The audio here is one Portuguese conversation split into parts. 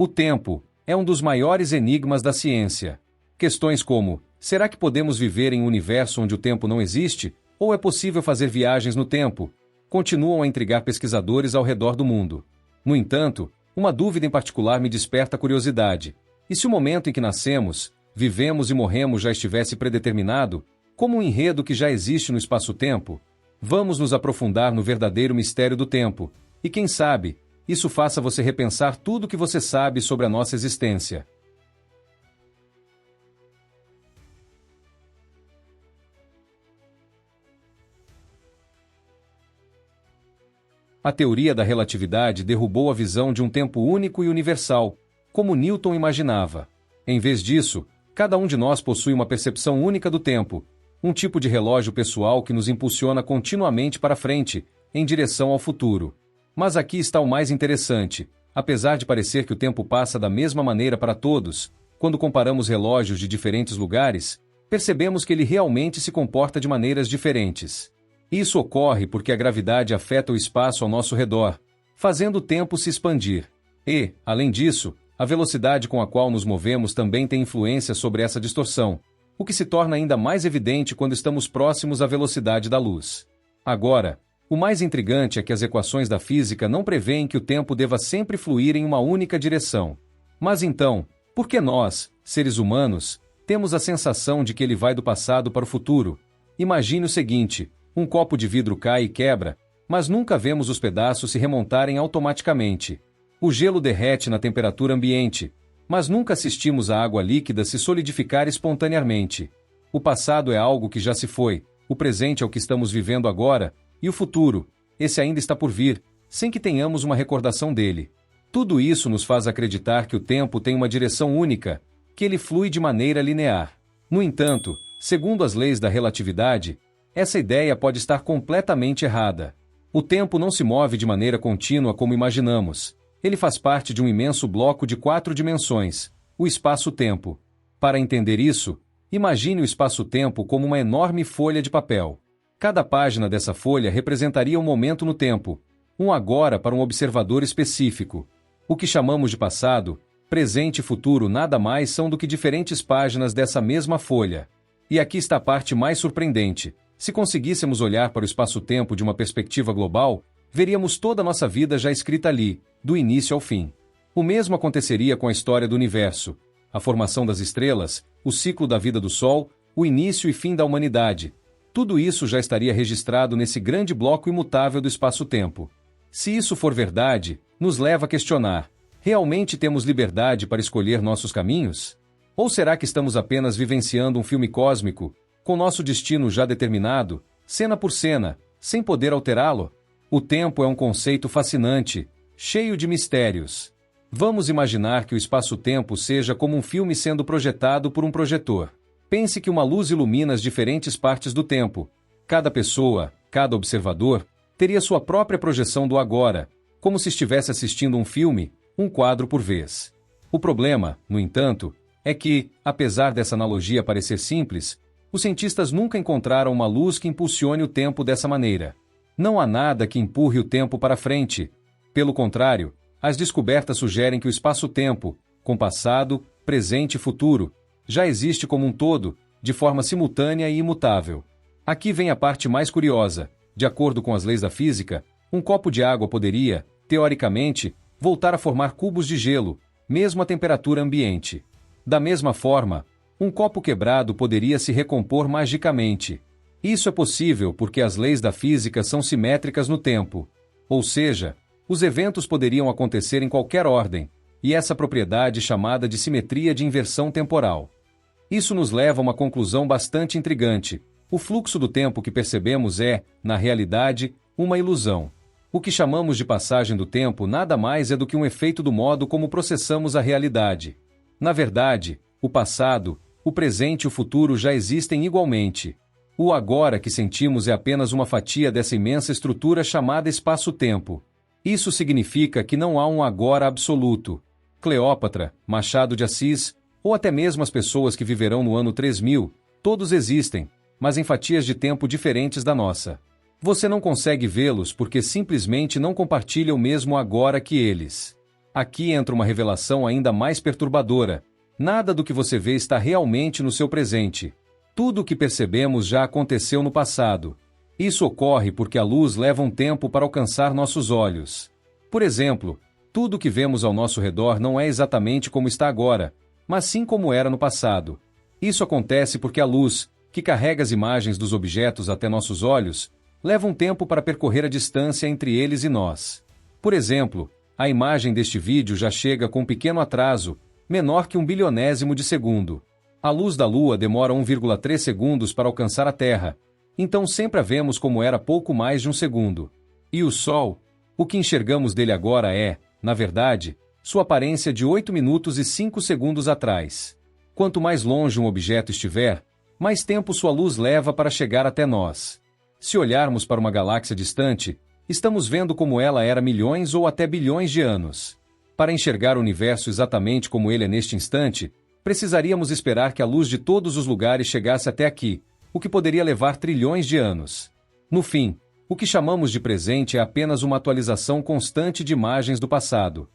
O tempo é um dos maiores enigmas da ciência. Questões como: será que podemos viver em um universo onde o tempo não existe? Ou é possível fazer viagens no tempo? Continuam a intrigar pesquisadores ao redor do mundo. No entanto, uma dúvida em particular me desperta a curiosidade. E se o momento em que nascemos, vivemos e morremos já estivesse predeterminado, como um enredo que já existe no espaço-tempo? Vamos nos aprofundar no verdadeiro mistério do tempo. E quem sabe, isso faça você repensar tudo o que você sabe sobre a nossa existência. A teoria da relatividade derrubou a visão de um tempo único e universal, como Newton imaginava. Em vez disso, cada um de nós possui uma percepção única do tempo, um tipo de relógio pessoal que nos impulsiona continuamente para frente, em direção ao futuro. Mas aqui está o mais interessante. Apesar de parecer que o tempo passa da mesma maneira para todos, quando comparamos relógios de diferentes lugares, percebemos que ele realmente se comporta de maneiras diferentes. Isso ocorre porque a gravidade afeta o espaço ao nosso redor, fazendo o tempo se expandir. E, além disso, a velocidade com a qual nos movemos também tem influência sobre essa distorção, o que se torna ainda mais evidente quando estamos próximos à velocidade da luz. Agora, o mais intrigante é que as equações da física não prevêem que o tempo deva sempre fluir em uma única direção. Mas então, por que nós, seres humanos, temos a sensação de que ele vai do passado para o futuro? Imagine o seguinte: um copo de vidro cai e quebra, mas nunca vemos os pedaços se remontarem automaticamente. O gelo derrete na temperatura ambiente, mas nunca assistimos a água líquida se solidificar espontaneamente. O passado é algo que já se foi, o presente é o que estamos vivendo agora, e o futuro, esse ainda está por vir, sem que tenhamos uma recordação dele. Tudo isso nos faz acreditar que o tempo tem uma direção única, que ele flui de maneira linear. No entanto, segundo as leis da relatividade, essa ideia pode estar completamente errada. O tempo não se move de maneira contínua como imaginamos. Ele faz parte de um imenso bloco de 4 dimensões, o espaço-tempo. Para entender isso, imagine o espaço-tempo como uma enorme folha de papel. Cada página dessa folha representaria um momento no tempo, um agora para um observador específico. O que chamamos de passado, presente e futuro nada mais são do que diferentes páginas dessa mesma folha. E aqui está a parte mais surpreendente. Se conseguíssemos olhar para o espaço-tempo de uma perspectiva global, veríamos toda a nossa vida já escrita ali, do início ao fim. O mesmo aconteceria com a história do universo, a formação das estrelas, o ciclo da vida do Sol, o início e fim da humanidade. Tudo isso já estaria registrado nesse grande bloco imutável do espaço-tempo. Se isso for verdade, nos leva a questionar: realmente temos liberdade para escolher nossos caminhos? Ou será que estamos apenas vivenciando um filme cósmico, com nosso destino já determinado, cena por cena, sem poder alterá-lo? O tempo é um conceito fascinante, cheio de mistérios. Vamos imaginar que o espaço-tempo seja como um filme sendo projetado por um projetor. Pense que uma luz ilumina as diferentes partes do tempo. Cada pessoa, cada observador, teria sua própria projeção do agora, como se estivesse assistindo um filme, um quadro por vez. O problema, no entanto, é que, apesar dessa analogia parecer simples, os cientistas nunca encontraram uma luz que impulsione o tempo dessa maneira. Não há nada que empurre o tempo para frente. Pelo contrário, as descobertas sugerem que o espaço-tempo, com passado, presente e futuro, já existe como um todo, de forma simultânea e imutável. Aqui vem a parte mais curiosa. De acordo com as leis da física, um copo de água poderia, teoricamente, voltar a formar cubos de gelo, mesmo à temperatura ambiente. Da mesma forma, um copo quebrado poderia se recompor magicamente. Isso é possível porque as leis da física são simétricas no tempo. Ou seja, os eventos poderiam acontecer em qualquer ordem, e essa propriedade é chamada de simetria de inversão temporal. Isso nos leva a uma conclusão bastante intrigante. O fluxo do tempo que percebemos é, na realidade, uma ilusão. O que chamamos de passagem do tempo nada mais é do que um efeito do modo como processamos a realidade. Na verdade, o passado, o presente e o futuro já existem igualmente. O agora que sentimos é apenas uma fatia dessa imensa estrutura chamada espaço-tempo. Isso significa que não há um agora absoluto. Cleópatra, Machado de Assis, ou até mesmo as pessoas que viverão no ano 3000, todos existem, mas em fatias de tempo diferentes da nossa. Você não consegue vê-los porque simplesmente não compartilha o mesmo agora que eles. Aqui entra uma revelação ainda mais perturbadora. Nada do que você vê está realmente no seu presente. Tudo o que percebemos já aconteceu no passado. Isso ocorre porque a luz leva um tempo para alcançar nossos olhos. Por exemplo, tudo o que vemos ao nosso redor não é exatamente como está agora, mas sim como era no passado. Isso acontece porque a luz, que carrega as imagens dos objetos até nossos olhos, leva um tempo para percorrer a distância entre eles e nós. Por exemplo, a imagem deste vídeo já chega com um pequeno atraso, menor que 1 bilionésimo de segundo. A luz da Lua demora 1,3 segundos para alcançar a Terra, então sempre a vemos como era pouco mais de um segundo. E o Sol? O que enxergamos dele agora é, na verdade, sua aparência de 8 minutos e 5 segundos atrás. Quanto mais longe um objeto estiver, mais tempo sua luz leva para chegar até nós. Se olharmos para uma galáxia distante, estamos vendo como ela era milhões ou até bilhões de anos. Para enxergar o universo exatamente como ele é neste instante, precisaríamos esperar que a luz de todos os lugares chegasse até aqui, o que poderia levar trilhões de anos. No fim, o que chamamos de presente é apenas uma atualização constante de imagens do passado.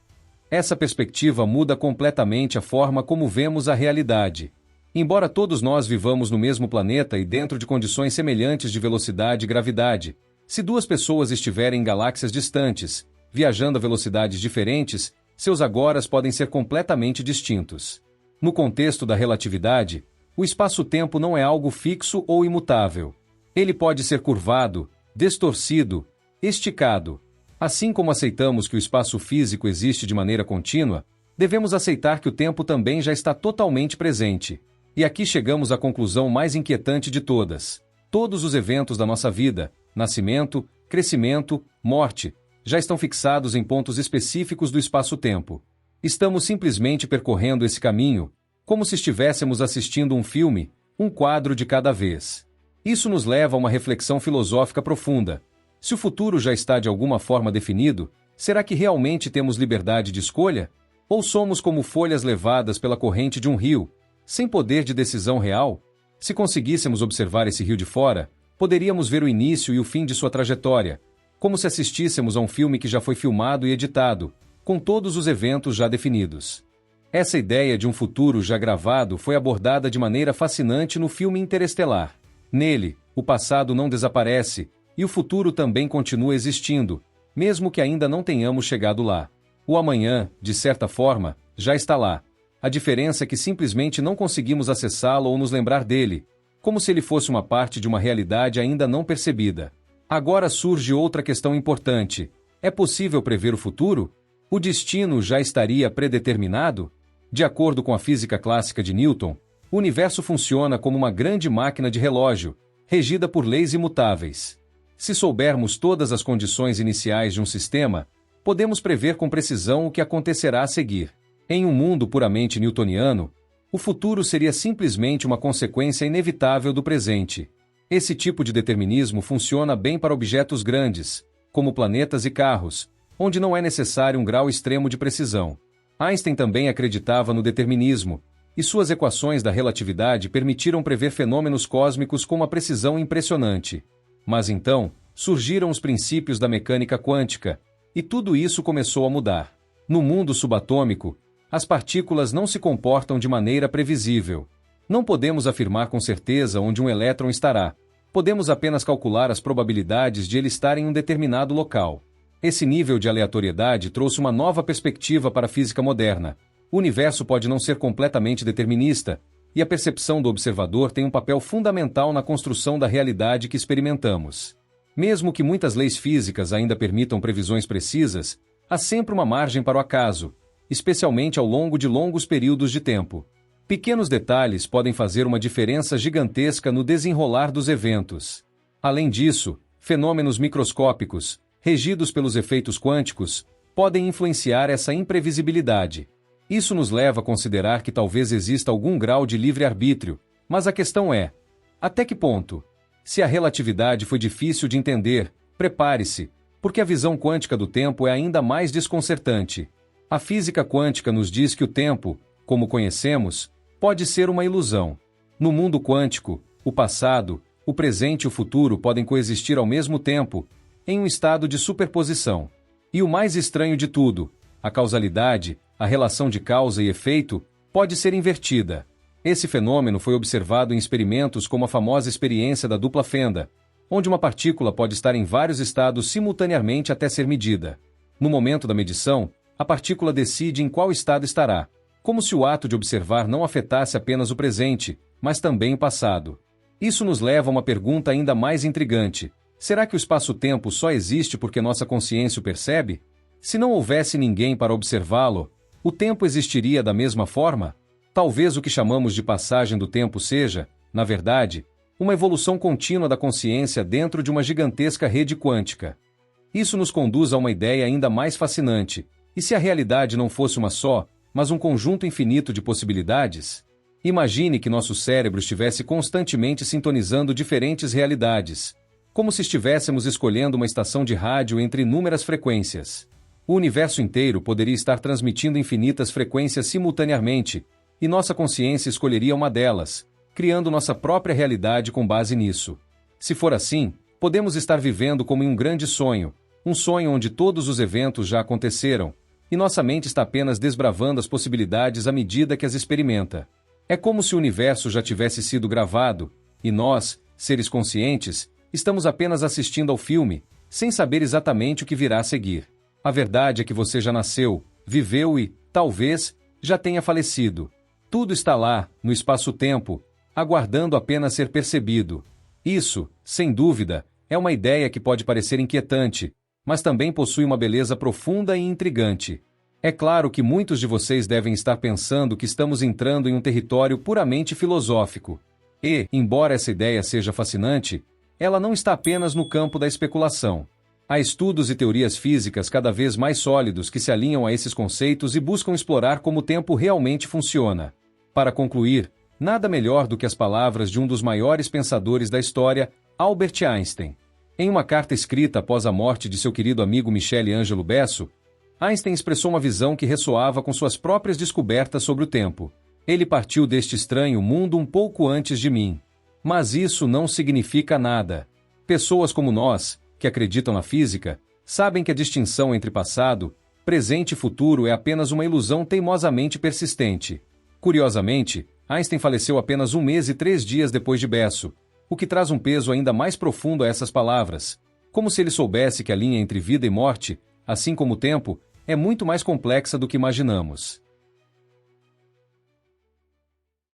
Essa perspectiva muda completamente a forma como vemos a realidade. Embora todos nós vivamos no mesmo planeta e dentro de condições semelhantes de velocidade e gravidade, se duas pessoas estiverem em galáxias distantes, viajando a velocidades diferentes, seus agoras podem ser completamente distintos. No contexto da relatividade, o espaço-tempo não é algo fixo ou imutável. Ele pode ser curvado, distorcido, esticado. Assim como aceitamos que o espaço físico existe de maneira contínua, devemos aceitar que o tempo também já está totalmente presente. E aqui chegamos à conclusão mais inquietante de todas. Todos os eventos da nossa vida, nascimento, crescimento, morte, já estão fixados em pontos específicos do espaço-tempo. Estamos simplesmente percorrendo esse caminho, como se estivéssemos assistindo um filme, um quadro de cada vez. Isso nos leva a uma reflexão filosófica profunda. Se o futuro já está de alguma forma definido, será que realmente temos liberdade de escolha? Ou somos como folhas levadas pela corrente de um rio, sem poder de decisão real? Se conseguíssemos observar esse rio de fora, poderíamos ver o início e o fim de sua trajetória, como se assistíssemos a um filme que já foi filmado e editado, com todos os eventos já definidos. Essa ideia de um futuro já gravado foi abordada de maneira fascinante no filme Interestelar. Nele, o passado não desaparece, e o futuro também continua existindo, mesmo que ainda não tenhamos chegado lá. O amanhã, de certa forma, já está lá. A diferença é que simplesmente não conseguimos acessá-lo ou nos lembrar dele, como se ele fosse uma parte de uma realidade ainda não percebida. Agora surge outra questão importante. É possível prever o futuro? O destino já estaria predeterminado? De acordo com a física clássica de Newton, o universo funciona como uma grande máquina de relógio, regida por leis imutáveis. Se soubermos todas as condições iniciais de um sistema, podemos prever com precisão o que acontecerá a seguir. Em um mundo puramente newtoniano, o futuro seria simplesmente uma consequência inevitável do presente. Esse tipo de determinismo funciona bem para objetos grandes, como planetas e carros, onde não é necessário um grau extremo de precisão. Einstein também acreditava no determinismo, e suas equações da relatividade permitiram prever fenômenos cósmicos com uma precisão impressionante. Mas então, surgiram os princípios da mecânica quântica, e tudo isso começou a mudar. No mundo subatômico, as partículas não se comportam de maneira previsível. Não podemos afirmar com certeza onde um elétron estará. Podemos apenas calcular as probabilidades de ele estar em um determinado local. Esse nível de aleatoriedade trouxe uma nova perspectiva para a física moderna. O universo pode não ser completamente determinista, e a percepção do observador tem um papel fundamental na construção da realidade que experimentamos. Mesmo que muitas leis físicas ainda permitam previsões precisas, há sempre uma margem para o acaso, especialmente ao longo de longos períodos de tempo. Pequenos detalhes podem fazer uma diferença gigantesca no desenrolar dos eventos. Além disso, fenômenos microscópicos, regidos pelos efeitos quânticos, podem influenciar essa imprevisibilidade. Isso nos leva a considerar que talvez exista algum grau de livre-arbítrio, mas a questão é: até que ponto? Se a relatividade foi difícil de entender, prepare-se, porque a visão quântica do tempo é ainda mais desconcertante. A física quântica nos diz que o tempo, como conhecemos, pode ser uma ilusão. No mundo quântico, o passado, o presente e o futuro podem coexistir ao mesmo tempo, em um estado de superposição. E o mais estranho de tudo, a causalidade, a relação de causa e efeito, pode ser invertida. Esse fenômeno foi observado em experimentos como a famosa experiência da dupla fenda, onde uma partícula pode estar em vários estados simultaneamente até ser medida. No momento da medição, a partícula decide em qual estado estará, como se o ato de observar não afetasse apenas o presente, mas também o passado. Isso nos leva a uma pergunta ainda mais intrigante. Será que o espaço-tempo só existe porque nossa consciência o percebe? Se não houvesse ninguém para observá-lo, o tempo existiria da mesma forma? Talvez o que chamamos de passagem do tempo seja, na verdade, uma evolução contínua da consciência dentro de uma gigantesca rede quântica. Isso nos conduz a uma ideia ainda mais fascinante. E se a realidade não fosse uma só, mas um conjunto infinito de possibilidades? Imagine que nosso cérebro estivesse constantemente sintonizando diferentes realidades, como se estivéssemos escolhendo uma estação de rádio entre inúmeras frequências. O universo inteiro poderia estar transmitindo infinitas frequências simultaneamente, e nossa consciência escolheria uma delas, criando nossa própria realidade com base nisso. Se for assim, podemos estar vivendo como em um grande sonho, um sonho onde todos os eventos já aconteceram, e nossa mente está apenas desbravando as possibilidades à medida que as experimenta. É como se o universo já tivesse sido gravado, e nós, seres conscientes, estamos apenas assistindo ao filme, sem saber exatamente o que virá a seguir. A verdade é que você já nasceu, viveu e, talvez, já tenha falecido. Tudo está lá, no espaço-tempo, aguardando apenas ser percebido. Isso, sem dúvida, é uma ideia que pode parecer inquietante, mas também possui uma beleza profunda e intrigante. É claro que muitos de vocês devem estar pensando que estamos entrando em um território puramente filosófico. E, embora essa ideia seja fascinante, ela não está apenas no campo da especulação. Há estudos e teorias físicas cada vez mais sólidos que se alinham a esses conceitos e buscam explorar como o tempo realmente funciona. Para concluir, nada melhor do que as palavras de um dos maiores pensadores da história, Albert Einstein. Em uma carta escrita após a morte de seu querido amigo Michelangelo Besso, Einstein expressou uma visão que ressoava com suas próprias descobertas sobre o tempo. Ele partiu deste estranho mundo um pouco antes de mim. Mas isso não significa nada. Pessoas como nós, que acreditam na física, sabem que a distinção entre passado, presente e futuro é apenas uma ilusão teimosamente persistente. Curiosamente, Einstein faleceu apenas 1 mês e 3 dias depois de Besso, o que traz um peso ainda mais profundo a essas palavras, como se ele soubesse que a linha entre vida e morte, assim como o tempo, é muito mais complexa do que imaginamos.